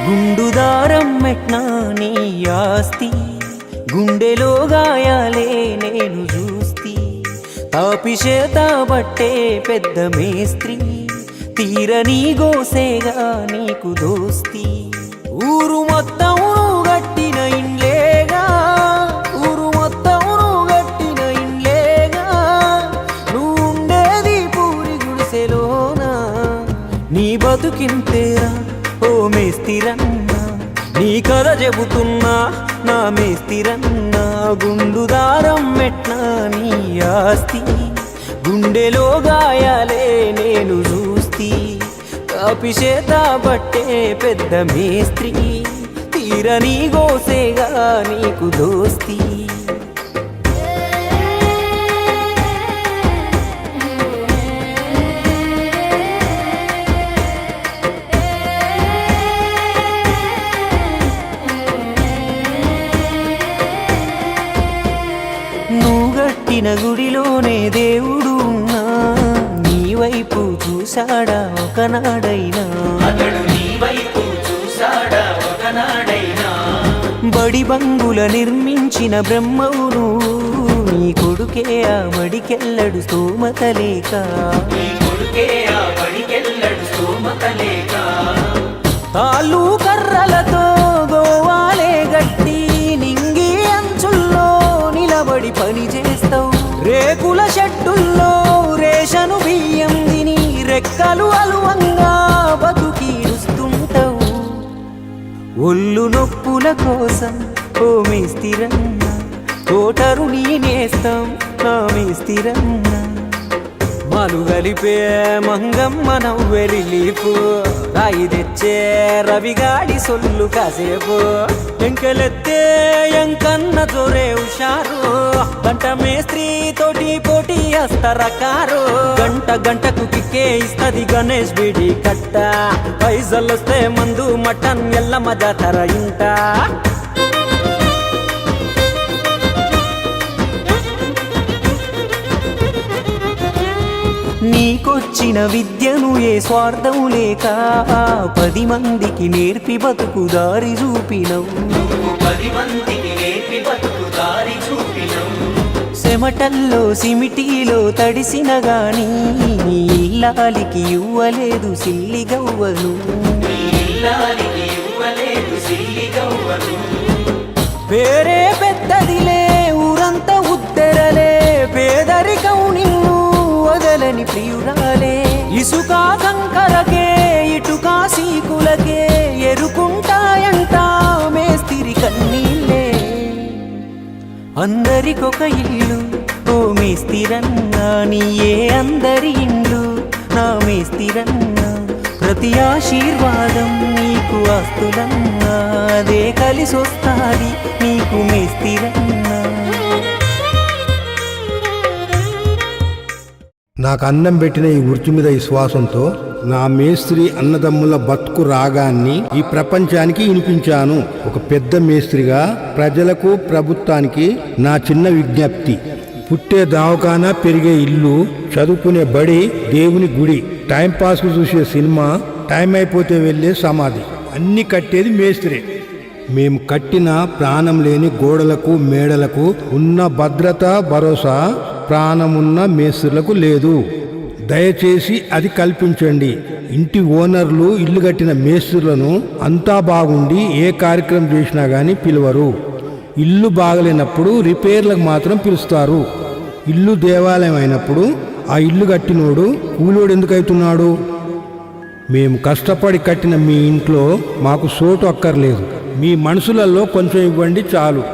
గుండుదారం మెట్నా నీ ఆస్తి, గుండెలో గాయాలే నేను చూస్తి. తాపిచేత బట్టే పెద్ద మేస్త్రి, తీరని గోసేగా నీకు దోస్తి. ఊరు మొత్తం గట్టిన ఇండ్లేగా, ఊరు మొత్తం గట్టిన ఇండ్లేగా, నువ్వుండేది పూరి గుడిసెలోనా. నీ బతుకింతేరా ఓ మేస్తిరన్నా, నీ కథ చెబుతున్నా నా మేస్తిరన్నా. గుండుదారం మెట్నా నీ ఆస్తి, గుండెలో గాయాలే నేను చూస్తి. కాపిచేత బట్టే పెద్ద మేస్త్రి, తీరని గోసేగా నీకు దోస్తి. కట్టిన గుడిలోనే దేవుడు ఉన్నా, నీ వైపు చూశాడా ఒకనాడైనా, అతడు నీ వైపు చూశాడా ఒకనాడైనా. బడి బంగుల నిర్మించిన బ్రహ్మవును, నీ కొడుకే ఆ బడికెళ్ళడు స్తోమత లేక, నీ కొడుకే ఆ బడికెళ్ళడు స్తోమత లేక. తాళ్ళు కర్రలతో గోవాలే గట్టి నింగి అంచుల్లో నిలబడి పని చేస్తావు. రేకుల షెడ్డుల్లో రేషను బియ్యం తిని రెక్కలు అలువంగా బతుకీడుస్తుంటావు. ఒళ్ళు నొప్పుల కోసం ఓ మేస్తిరన్నా, తోటరు నీ నేస్తం నా మేస్తిరన్నా. మను గలిపే మంగమ్మ నవ్వెరిలీపు, రాయి తెచ్చే రవిగాడి సొల్లు కాసేపు. ఎంకెలెత్తే ఎంకన్న జోరే హుషారు, గంట మేస్త్రి తోటి పోటీ వస్తరకారు. గంట గంటకు కిక్కే ఇస్తది గణేష్ బిడి కట్ట, పైసలొస్తే మందు మటన్ ఎల్లమ్మ జాతర ఇంట. నీకొచ్చిన విద్యను ఏ స్వార్థం లేక 10 మందికి నేర్పి బతుకు దారి చూపినవు. 10 మందికి నేర్పి బతుకు దారి చూపినవు. చెమటల్లో సిమిటీలో తడిసిన గాని ఇల్లాలికి ఇవ్వలేదు సిల్లి గవ్వను, ఇల్లాలికి ఇవ్వలేదు సిల్లి గవ్వను. పేరే పెద్దదిలే ఊరంతా ఉద్దెరలే, పేదరికం నిన్ను వదలని ప్రియురాలే. ఇసుక కంకరకే ఇటుకా సీకులకే ఎరుకుంటాయంట మేస్తిరి కన్నీళ్ళే. అందరికొక ఇల్లు ఓ మేస్తిరన్నా, నీయే అందరి ఇండ్లు నా మేస్తిరన్నా. ప్రతి ఆశీర్వాదం నీకు ఆస్తులన్నా, అదే కలిసొస్తాది నీకు మేస్తిరన్నా. నాకు అన్నం పెట్టిన ఈ వృత్తి మీద విశ్వాసంతో నా మేస్త్రి అన్నదమ్ముల బతుకు రాగాన్ని ఈ ప్రపంచానికి వినిపించాను. ఒక పెద్ద మేస్త్రిగా ప్రజలకు ప్రభుత్వానికి నా చిన్న విజ్ఞప్తి: పుట్టే దవాఖానా, పెరిగే ఇల్లు, చదువుకునే బడి, దేవుని గుడి, టైంపాస్కు చూసే సినిమా, టైం అయిపోతే వెళ్ళే సమాధి, అన్ని కట్టేది మేస్త్రి. మేము కట్టిన ప్రాణం లేని గోడలకు మేడలకు ఉన్న భద్రత భరోసా ప్రాణమున్న మేస్త్రులకు లేదు. దయచేసి అది కల్పించండి. ఇంటి ఓనర్లు ఇల్లు కట్టిన మేస్త్రులను అంతా బాగుండి ఏ కార్యక్రమం చేసినా కానీ పిలవరు. ఇల్లు బాగలేనప్పుడు రిపేర్లకు మాత్రం పిలుస్తారు. ఇల్లు దేవాలయం అయినప్పుడు ఆ ఇల్లు కట్టినోడు కూలోడు ఎందుకు అవుతున్నాడు? మేము కష్టపడి కట్టిన మీ ఇంట్లో మాకు సోటు అక్కర్లేదు. మీ మనసులలో కొంచెం ఇవ్వండి చాలు.